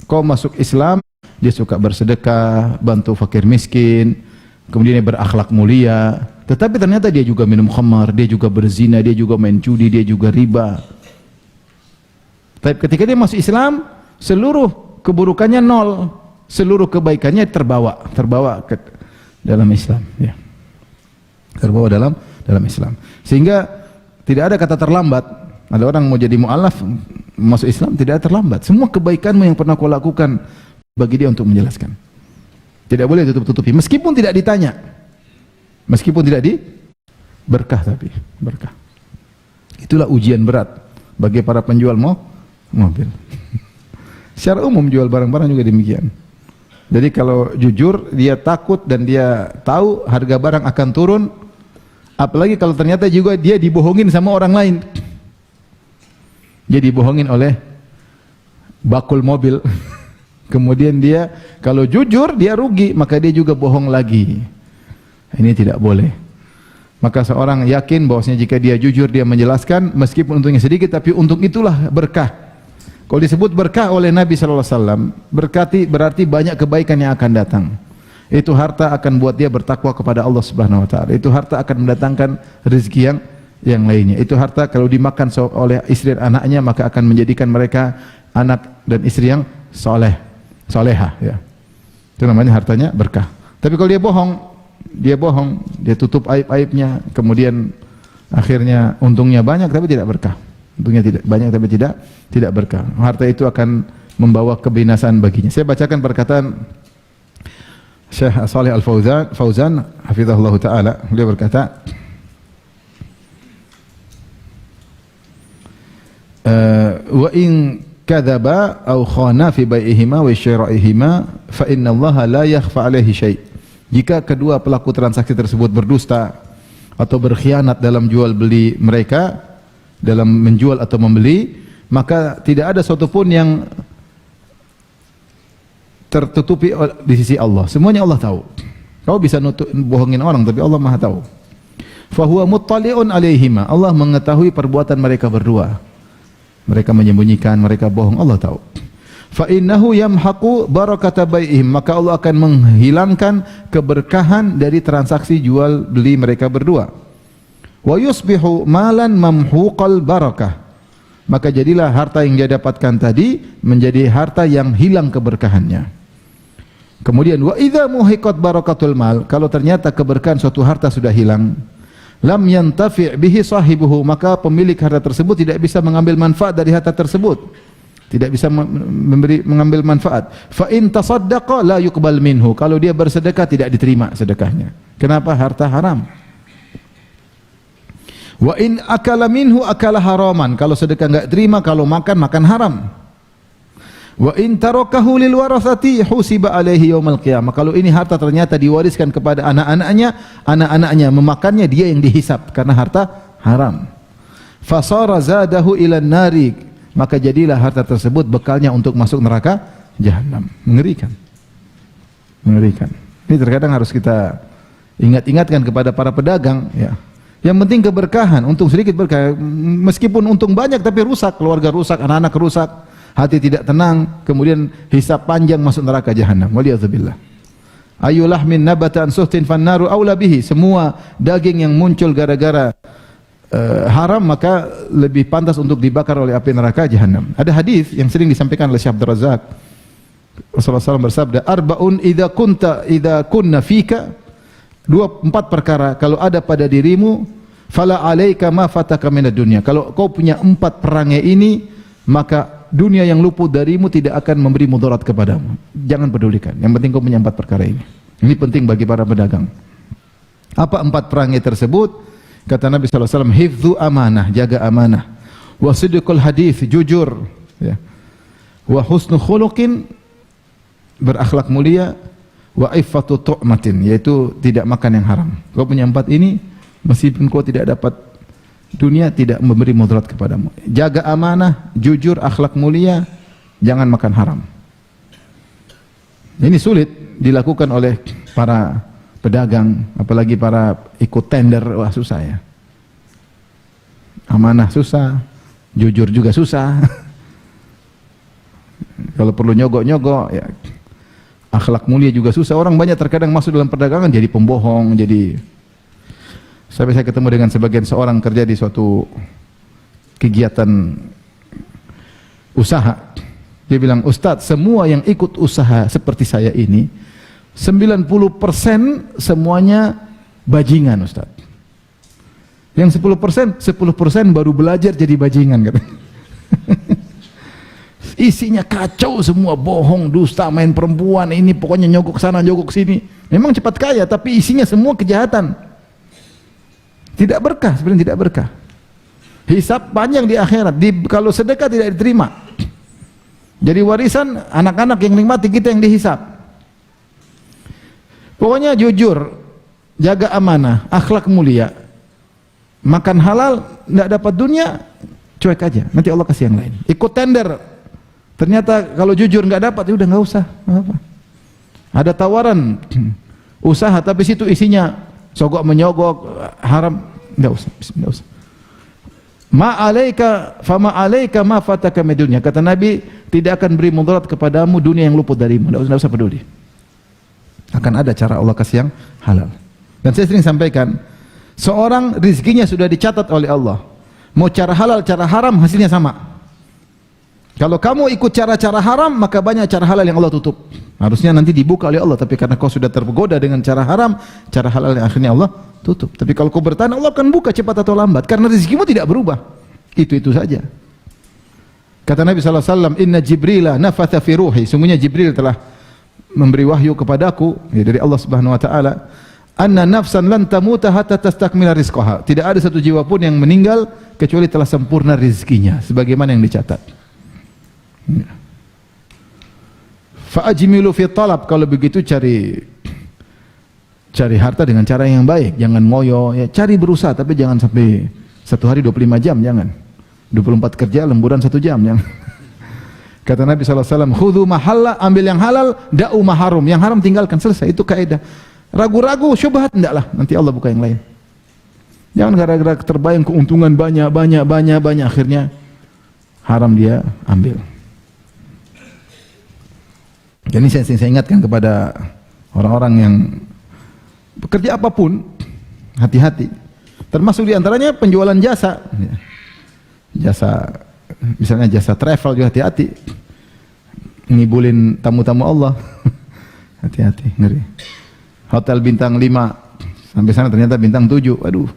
Speaker 1: Kau masuk Islam, dia suka bersedekah, bantu fakir miskin, kemudian dia berakhlak mulia. Tetapi ternyata dia juga minum khamar, dia juga berzina, dia juga main judi, dia juga riba. Tapi ketika dia masuk Islam, seluruh keburukannya nol, seluruh kebaikannya terbawa ke dalam Islam. Ya. Terbawa dalam Islam. Sehingga tidak ada kata terlambat. Ada orang mau jadi mu'alaf, masuk Islam, tidak ada terlambat. Semua kebaikanmu yang pernah kau lakukan bagi dia untuk menjelaskan. Tidak boleh tutup-tutupi, meskipun tidak ditanya. Meskipun tidak berkah, tapi berkah. Itulah ujian berat bagi para penjual mobil. Secara umum jual barang-barang juga demikian. Jadi kalau jujur, dia takut dan dia tahu harga barang akan turun. Apalagi kalau ternyata juga dia dibohongin sama orang lain. Dia dibohongin oleh bakul mobil. Kemudian dia kalau jujur dia rugi, maka dia juga bohong lagi. Ini tidak boleh. Maka seorang yakin bahwasanya jika dia jujur, dia menjelaskan, meskipun untungnya sedikit, tapi untung itulah berkah. Kalau disebut berkah oleh Nabi sallallahu alaihi wasallam, berarti banyak kebaikan yang akan datang. Itu harta akan buat dia bertakwa kepada Allah Subhanahu wa taala. Itu harta akan mendatangkan rezeki yang lainnya. Itu harta kalau dimakan oleh istri dan anaknya, maka akan menjadikan mereka anak dan istri yang solehah ya. Itu namanya hartanya berkah. Tapi kalau dia bohong, dia tutup aib-aibnya, kemudian akhirnya untungnya banyak tapi tidak berkah. Untungnya tidak banyak tapi tidak berkah. Harta itu akan membawa kebinasaan baginya. Saya bacakan perkataan Syekh Shalih Al-Fauzan hafizahullah taala. Beliau berkata, wa in kadzaba aw khana fi bai'ihima wa syira'ihima fa inna Allah la yakhfa 'alaihi syai'. Jika kedua pelaku transaksi tersebut berdusta atau berkhianat dalam jual beli mereka, dalam menjual atau membeli, maka tidak ada suatu pun yang tertutupi di sisi Allah. Semuanya Allah tahu. Kau bisa bohongin orang, tapi Allah Maha tahu. Fa huwa muttali'un 'alaihima. Allah mengetahui perbuatan mereka berdua. Mereka menyembunyikan, mereka bohong, Allah tahu. Fa innahu yamhaqu barakata bai'ihim, maka Allah akan menghilangkan keberkahan dari transaksi jual beli mereka berdua. Wa yusbihu malan mamhuqal barakah, maka jadilah harta yang dia dapatkan tadi menjadi harta yang hilang keberkahannya. Kemudian wa idza muhiqat barakatul mal, kalau ternyata keberkahan suatu harta sudah hilang, lam yantafi' bihi sahibuhu, maka pemilik harta tersebut tidak bisa mengambil manfaat dari harta tersebut, tidak bisa mengambil manfaat. Fa in tasaddaqa la yuqbal minhu, kalau dia bersedekah tidak diterima sedekahnya. Kenapa? Harta haram. Wa in akala minhu akala haraman, kalau sedekah enggak terima, kalau makan haram. Wa in tarakahu lil warathati husiba alaihi yaumal qiyamah, kalau ini harta ternyata diwariskan kepada anak-anaknya memakannya, dia yang dihisab karena harta haram. Fasara zadahu ilan nari, maka jadilah harta tersebut bekalnya untuk masuk neraka jahanam. Mengerikan. Ini terkadang harus kita ingat-ingatkan kepada para pedagang ya. Yang penting keberkahan, untung sedikit berkah, meskipun untung banyak tapi rusak, keluarga rusak, anak-anak rusak, hati tidak tenang, kemudian hisab panjang masuk neraka jahanam. Waliyadzubillah. Ayu lahmin nabata an suhtin fannaru aula bihi, semua daging yang muncul gara-gara haram maka lebih pantas untuk dibakar oleh api neraka jahanam. Ada hadis yang sering disampaikan oleh Syekh Abdul Razak. Rasulullah SAW bersabda, arba'un idza kunna fika, 4 perkara kalau ada pada dirimu, fala alaika ma fataka minad dunya, kalau kau punya 4 perangai ini, maka dunia yang luput darimu tidak akan memberi mudarat kepadamu. Jangan pedulikan, yang penting kau punya 4 perkara ini. Ini penting bagi para pedagang. Apa 4 perangai tersebut? Kata Nabi SAW, hifdzu amanah, jaga amanah, wa sidqul hadis, jujur ya, wa husnu khuluqin, berakhlak mulia, wa iffatu tu'matin, yaitu tidak makan yang haram. Kau punya 4 ini, meskipun kau tidak dapat dunia tidak memberi mudarat kepadamu. Jaga amanah, jujur, akhlak mulia, jangan makan haram. Ini sulit dilakukan oleh para pedagang, apalagi para ikut tender. Wah, susah ya. Amanah susah, jujur juga susah. Kalau perlu nyogok-nyogok ya. Akhlak mulia juga susah. Orang banyak terkadang masuk dalam perdagangan jadi pembohong, jadi. Sampai saya ketemu dengan sebagian seorang kerja di suatu kegiatan usaha. Dia bilang, "Ustadz, semua yang ikut usaha seperti saya ini 90% semuanya bajingan, Ustadz. Yang 10% baru belajar jadi bajingan," katanya. Isinya kacau semua, bohong, dusta, main perempuan, ini pokoknya nyogok sana, nyogok sini. Memang cepat kaya, tapi isinya semua kejahatan. Tidak berkah, sebenarnya tidak berkah. Hisab panjang di akhirat. Kalau sedekah tidak diterima. Jadi warisan anak-anak yang nikmati, kita yang dihisab. Pokoknya jujur, jaga amanah, akhlak mulia. Makan halal, tidak dapat dunia, cuek aja. Nanti Allah kasih yang lain. Ikut tender. Ternyata kalau jujur nggak dapat, ya udah nggak usah. Apa? Ada tawaran usaha, tapi situ isinya sogok menyogok, haram, enggak usah, enggak usah. Fama alaika ma fataka min dunya. Kata Nabi, tidak akan beri mudarat kepadamu dunia yang luput darimu. Enggak usah peduli. Akan ada cara Allah kasih yang halal. Dan saya sering sampaikan, seorang rizkinya sudah dicatat oleh Allah. Mau cara halal, cara haram, hasilnya sama. Kalau kamu ikut cara-cara haram, maka banyak cara halal yang Allah tutup. Harusnya nanti dibuka oleh Allah, tapi karena kau sudah tergoda dengan cara haram, cara halal yang akhirnya Allah tutup. Tapi kalau kau bertahan, Allah akan buka cepat atau lambat, karena rezekimu tidak berubah. Itu saja. Kata Nabi SAW, "Inna Jibrila nafatha fi ruhi." Sungguhnya Jibril telah memberi wahyu kepadaku, ya, dari Allah Subhanahu wa taala, "Anna nafsan lan tamuta hatta tastakmila rizqaha." Tidak ada satu jiwa pun yang meninggal kecuali telah sempurna rezekinya sebagaimana yang dicatat. Fa'ajmilu fi talab. Kalau begitu cari harta dengan cara yang baik, jangan ngoyo, ya, cari berusaha, tapi jangan sampai satu hari 25 jam, jangan 24 kerja, lemburan 1 jam, jangan. Kata Nabi SAW, "Khudhu mahalla," ambil yang halal, da'u maharum, yang haram tinggalkan, selesai. Itu kaidah. Ragu-ragu, syubhat, enggaklah, nanti Allah buka yang lain. Jangan gara-gara terbayang keuntungan banyak, akhirnya haram dia ambil. Jadi saya ingatkan kepada orang-orang yang bekerja apapun, hati-hati. Termasuk diantaranya penjualan jasa. Misalnya jasa travel juga hati-hati. Ngibulin tamu-tamu Allah. Hati-hati, ngeri. Hotel bintang 5, sampai sana ternyata bintang 7. Aduh.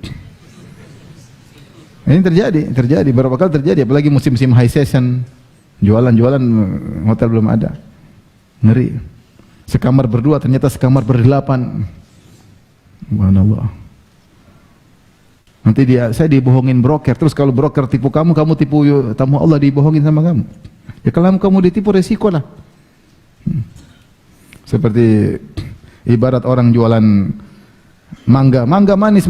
Speaker 1: Ini terjadi, beberapa kali terjadi, apalagi musim-musim high season. Jualan hotel belum ada. Ngeri. Sekamar berdua ternyata sekamar berdelapan. Subhanallah. Nanti saya dibohongin broker. Terus kalau broker tipu kamu tipu tamu Allah, dibohongin sama kamu. Ya kalau kamu ditipu, resiko lah. Seperti ibarat orang jualan mangga manis,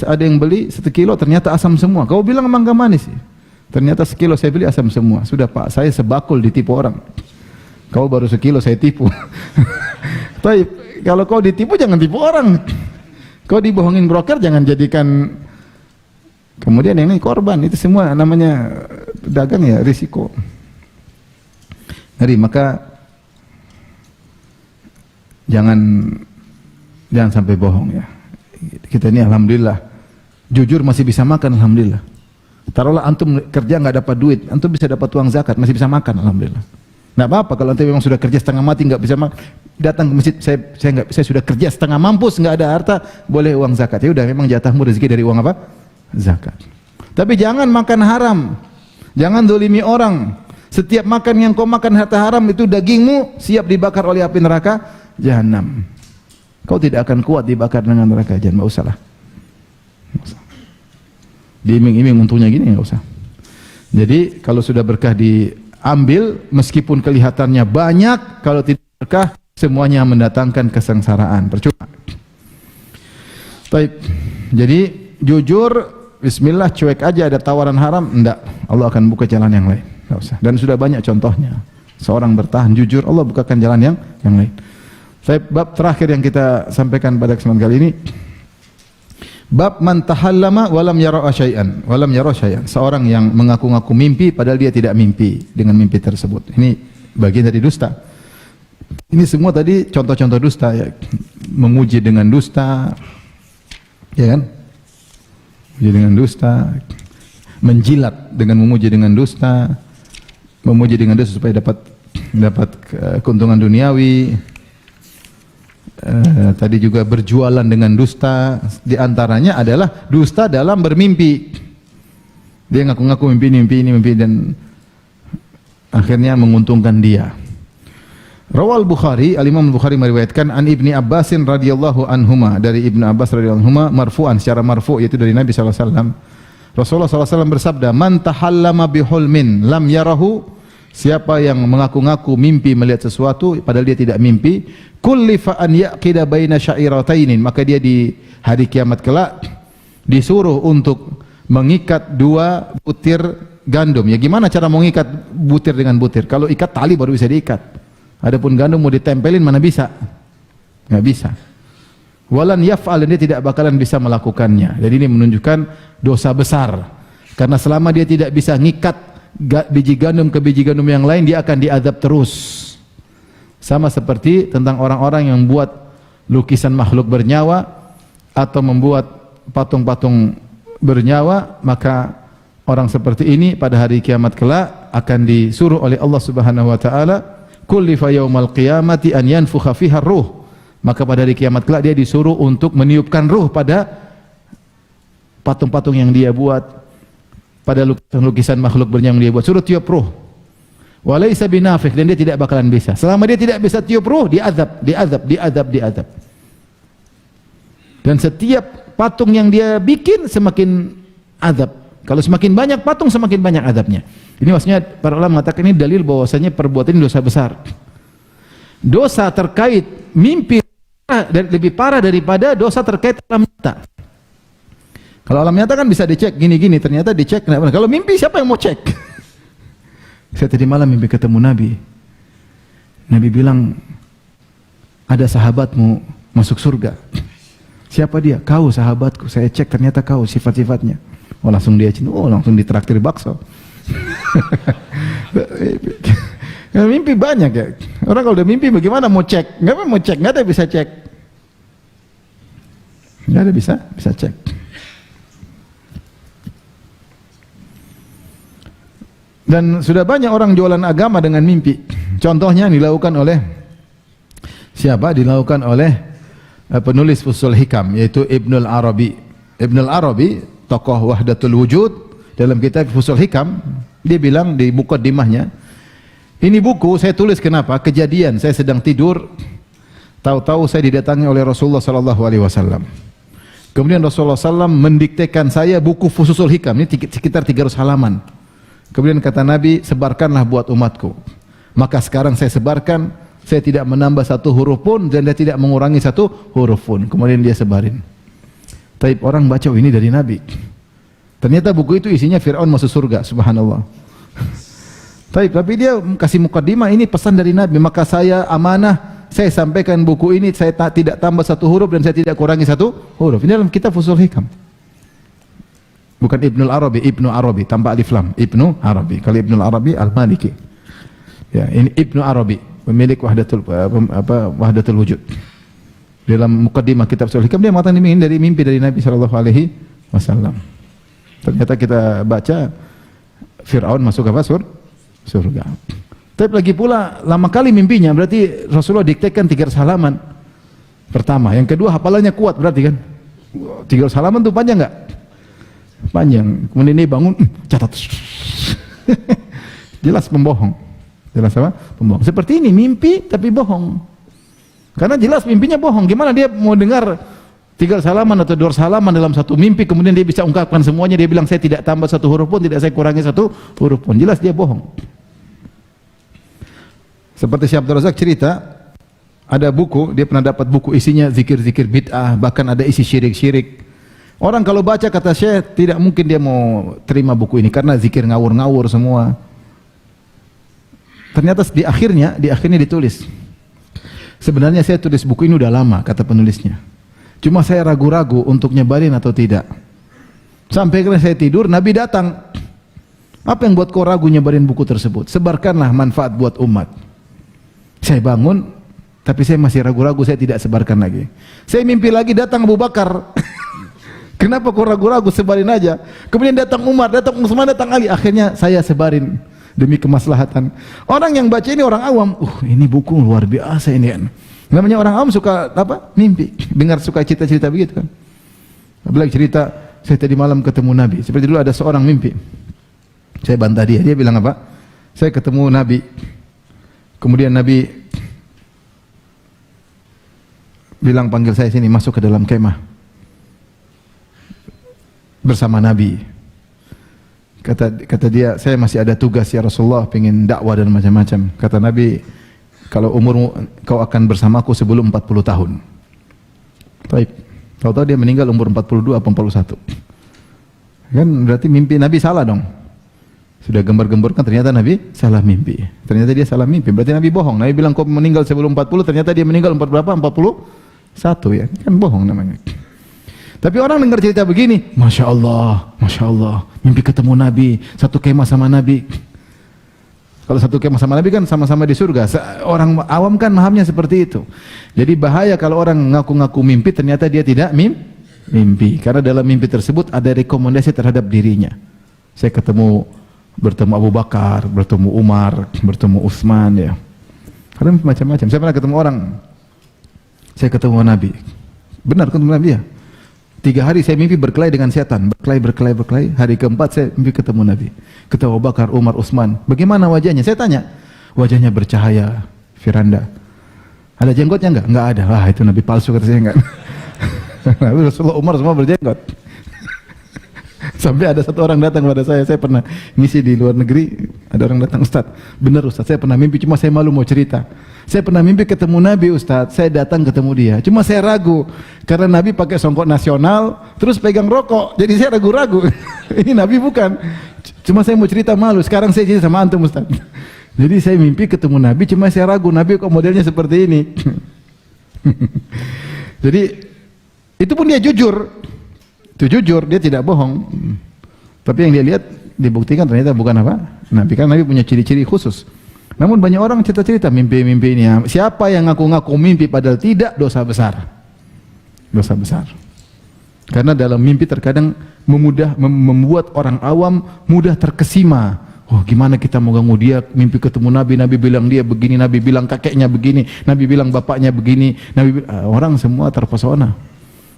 Speaker 1: ada yang beli 1 kilo ternyata asam semua. Kau bilang mangga manis, ternyata 1 kilo saya beli asam semua. Sudah Pak, saya sebakul ditipu orang. Kau baru 1 kilo saya tipu. Tapi kalau kau ditipu jangan tipu orang. Kau dibohongin broker jangan jadikan kemudian ini korban. Itu semua namanya dagang, ya, risiko. Ngeri. Maka jangan sampai bohong, ya. Kita ini alhamdulillah jujur masih bisa makan, alhamdulillah. Taruhlah antum kerja nggak dapat duit, antum bisa dapat uang zakat, masih bisa makan, alhamdulillah. Nggak apa-apa kalau antum memang sudah kerja setengah mati nggak bisa makan, datang ke masjid, saya sudah kerja setengah mampus nggak ada harta, boleh uang zakat. Ya udah, memang jatahmu rezeki dari uang apa? Zakat. Tapi jangan makan haram, jangan dolimi orang. Setiap makan yang kau makan harta haram itu dagingmu siap dibakar oleh api neraka jahanam. Kau tidak akan kuat dibakar dengan neraka jahanam. Nggak usah lah. Diiming-iming untungnya gini, nggak usah. Jadi kalau sudah berkah diambil, meskipun kelihatannya banyak, kalau tidak berkah semuanya mendatangkan kesengsaraan, percuma. Baik. Jadi jujur, bismillah cuek aja, ada tawaran haram, enggak, Allah akan buka jalan yang lain. Enggak usah. Dan sudah banyak contohnya. Seorang bertahan jujur, Allah bukakan jalan yang lain. Bab terakhir yang kita sampaikan pada kesempatan kali ini, bab man tahallama walam yara syai'an, walam yara syai'an. Seorang yang mengaku-ngaku mimpi padahal dia tidak mimpi dengan mimpi tersebut. Ini bagian dari dusta. Ini semua tadi contoh-contoh dusta ya. Menguji dengan dusta, ya kan? Menguji dengan dusta, menjilat dengan memuji dengan dusta, memuji dengan dusta supaya dapat keuntungan duniawi. Tadi juga berjualan dengan dusta. Di antaranya adalah dusta dalam bermimpi. Dia ngaku-ngaku mimpi dan akhirnya menguntungkan dia. Rawal Bukhari, Al-Imam Bukhari meriwayatkan an Ibni Abbasin radhiyallahu anhuma, dari Ibnu Abbas radhiyallahu anhuma marfu'an, secara marfu' yaitu dari Nabi sallallahu alaihi wasallam. Rasulullah sallallahu alaihi wasallam bersabda, "Man tahallama bihulmin lam yarahu." Siapa yang mengaku-ngaku mimpi melihat sesuatu padahal dia tidak mimpi, kullifa an yaqida baina sya'iratainin, maka dia di hari kiamat kelak disuruh untuk mengikat dua butir gandum. Ya gimana cara mengikat butir dengan butir? Kalau ikat tali baru bisa diikat. Adapun gandum mau ditempelin mana bisa? Enggak bisa. Walan yaf'al, dia tidak bakalan bisa melakukannya. Jadi ini menunjukkan dosa besar. Karena selama dia tidak bisa ngikat biji gandum ke biji gandum yang lain, dia akan diazab terus. Sama seperti tentang orang-orang yang buat lukisan makhluk bernyawa atau membuat patung-patung bernyawa, maka orang seperti ini pada hari kiamat kelak akan disuruh oleh Allah Subhanahu wa taala, kullifa yaumal qiyamati an yanfukha fiha ruh. Maka pada hari kiamat kelak dia disuruh untuk meniupkan ruh pada patung-patung yang dia buat, pada lukisan makhluk bernyawa yang dia buat, suruh tiup ruh. Walaysa binafikh, dan dia tidak bakalan bisa. Selama dia tidak bisa tiup ruh, diazab. Dan setiap patung yang dia bikin semakin azab. Kalau semakin banyak patung, semakin banyak azabnya. Ini maksudnya para ulama mengatakan ini dalil bahwasanya perbuatan ini dosa besar. Dosa terkait mimpi lebih parah daripada dosa terkait alam nyata. Kalau alam nyata kan bisa dicek gini-gini, ternyata dicek kenapa? Kalau mimpi siapa yang mau cek? Saya tadi malam mimpi ketemu Nabi. Nabi bilang ada sahabatmu masuk surga. Siapa dia? Kau sahabatku. Saya cek ternyata kau sifat-sifatnya. Oh langsung dia cinta. Oh langsung ditraktir bakso. Ya, mimpi banyak ya. Orang kalau udah mimpi bagaimana mau cek? Nggak mau cek, nggak ada bisa cek. Nggak ada bisa cek. Dan sudah banyak orang jualan agama dengan mimpi. Contohnya dilakukan oleh siapa? Dilakukan oleh penulis Fusul Hikam, yaitu Ibnul Arabi. Ibnul Arabi, tokoh Wahdatul Wujud, dalam kitab Fusul Hikam, dia bilang di mukaddimahnya, ini buku saya tulis kenapa? Kejadian saya sedang tidur, tahu-tahu saya didatangi oleh Rasulullah sallallahu alaihi wasallam. Kemudian Rasulullah SAW mendiktekan saya buku Fusul Hikam, ini sekitar 300 halaman. Kemudian kata Nabi, sebarkanlah buat umatku. Maka sekarang saya sebarkan, saya tidak menambah satu huruf pun dan dia tidak mengurangi satu huruf pun. Kemudian dia sebarin. Tapi orang baca, oh, ini dari Nabi. Ternyata buku itu isinya Fir'aun masuk surga, subhanallah. Tapi dia kasih mukaddimah, ini pesan dari Nabi. Maka saya amanah, saya sampaikan buku ini, saya tidak tambah satu huruf dan saya tidak kurangi satu huruf. Ini dalam kitab Fusul Hikam. Bukan Ibnul Arabi, Ibnu Arabi tanpa alif lam, Ibnu Arabi. Kalau Ibnul Arabi Al-Maliki. Ya, ini Ibnu Arabi, pemilik Wahdatul Wujud. Dalam mukaddimah kitab Fusul Hikam dia mengatakan ini dari mimpi dari Nabi sallallahu alaihi wasallam. Ternyata kita baca Fir'aun masuk apa? Surga. Tapi lagi pula lama kali mimpinya, berarti Rasulullah diktekan 300 halaman. Pertama, yang kedua hafalannya kuat berarti kan. 300 halaman tuh panjang enggak? Panjang. Kemudian ini bangun, catat. Jelas pembohong. Jelas apa? Pembohong. Seperti ini mimpi tapi bohong. Karena jelas mimpinya bohong. Gimana dia mau dengar 300 halaman atau 200 halaman dalam satu mimpi, kemudian dia bisa ungkapkan semuanya, dia bilang saya tidak tambah satu huruf pun, tidak saya kurangi satu huruf pun. Jelas dia bohong. Seperti Syekh Abdul Razak cerita, ada buku, dia pernah dapat buku isinya zikir-zikir bid'ah, bahkan ada isi syirik-syirik. Orang kalau baca kata Syekh, tidak mungkin dia mau terima buku ini karena zikir ngawur-ngawur semua. Ternyata di akhirnya ditulis. Sebenarnya saya tulis buku ini udah lama, kata penulisnya. Cuma saya ragu-ragu untuk nyebarin atau tidak. Sampai akhirnya saya tidur, Nabi datang. Apa yang buat kau ragu nyebarin buku tersebut? Sebarkanlah manfaat buat umat. Saya bangun, tapi saya masih ragu-ragu, saya tidak sebarkan lagi. Saya mimpi lagi datang Abu Bakar. Kenapa kau ragu-ragu, sebarin aja. Kemudian datang Umar, datang Utsman, datang Ali. Akhirnya saya sebarin demi kemaslahatan. Orang yang baca ini orang awam. Ini buku luar biasa ini kan. Namanya orang awam suka apa? Mimpi. Dengar suka cerita-cerita begitu kan. Apalagi cerita, saya tadi malam ketemu Nabi. Seperti dulu ada seorang mimpi. Saya bantah dia. Dia bilang apa? Saya ketemu Nabi. Kemudian Nabi bilang panggil saya sini, masuk ke dalam kemah bersama Nabi. Kata dia, saya masih ada tugas ya Rasulullah, pengen dakwah dan macam-macam. Kata Nabi, kalau umurmu kau akan bersamaku sebelum 40 tahun. Baik. Tahu-tahu dia meninggal umur 42 atau 41. Kan berarti mimpi Nabi salah dong. Sudah gembar-gemborkan, ternyata Nabi salah mimpi. Ternyata dia salah mimpi. Berarti Nabi bohong. Nabi bilang kau meninggal sebelum 40, ternyata dia meninggal umur berapa? 41 ya. Kan bohong namanya. Tapi orang dengar cerita begini, Masya Allah, mimpi ketemu Nabi, satu kemah sama Nabi. Kalau satu kemah sama Nabi kan sama-sama di surga. Orang awam kan mahamnya seperti itu. Jadi bahaya kalau orang ngaku-ngaku mimpi, ternyata dia tidak mimpi. Karena dalam mimpi tersebut ada rekomendasi terhadap dirinya. Saya bertemu Abu Bakar, bertemu Umar, bertemu Utsman ya. Karena macam-macam. Saya pernah ketemu orang, saya ketemu Nabi. Benar ketemu Nabi ya? 3 hari saya mimpi berkelahi dengan setan, berkelahi. Hari keempat saya mimpi ketemu Nabi. Ketemu Abu Bakar, Umar, Utsman. Bagaimana wajahnya? Saya tanya. Wajahnya bercahaya, Firanda. Ada jenggotnya enggak? Enggak ada. Wah, itu Nabi palsu, kata saya enggak. Nabi, Rasulullah, Umar semua berjenggot. Sampai ada satu orang datang kepada saya pernah misi di luar negeri, ada orang datang, Ustaz, benar Ustaz, saya pernah mimpi, cuma saya malu mau cerita. Saya pernah mimpi ketemu Nabi Ustaz, saya datang ketemu dia, cuma saya ragu, karena Nabi pakai songkok nasional, terus pegang rokok, jadi saya ragu-ragu, ini Nabi bukan, cuma saya mau cerita malu, sekarang saya cerita sama antum Ustaz. Jadi saya mimpi ketemu Nabi, cuma saya ragu, Nabi kok modelnya seperti ini. Jadi, itu pun dia jujur. Itu jujur, dia tidak bohong. Tapi yang dia lihat, dibuktikan ternyata bukan apa? Nabi, kan Nabi punya ciri-ciri khusus. Namun banyak orang cerita-cerita mimpi-mimpi ini. Siapa yang ngaku-ngaku mimpi padahal tidak, dosa besar. Dosa besar. Karena dalam mimpi terkadang membuat orang awam mudah terkesima. Oh, gimana kita mau ganggu dia, mimpi ketemu Nabi, Nabi bilang dia begini, Nabi bilang kakeknya begini, Nabi bilang bapaknya begini, orang semua terpesona.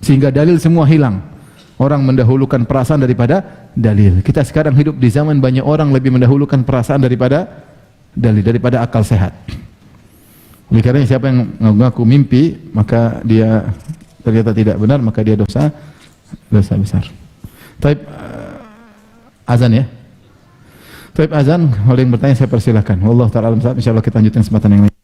Speaker 1: Sehingga dalil semua hilang. Orang mendahulukan perasaan daripada dalil. Kita sekarang hidup di zaman banyak orang lebih mendahulukan perasaan daripada dalil, daripada akal sehat. Oleh karena siapa yang mengaku mimpi, maka dia ternyata tidak benar, maka dia dosa besar. Taib azan ya. Taib azan, kalau yang bertanya saya persilahkan. Wallahu ta'ala alam. Insyaallah kita lanjutkan kesempatan yang lain.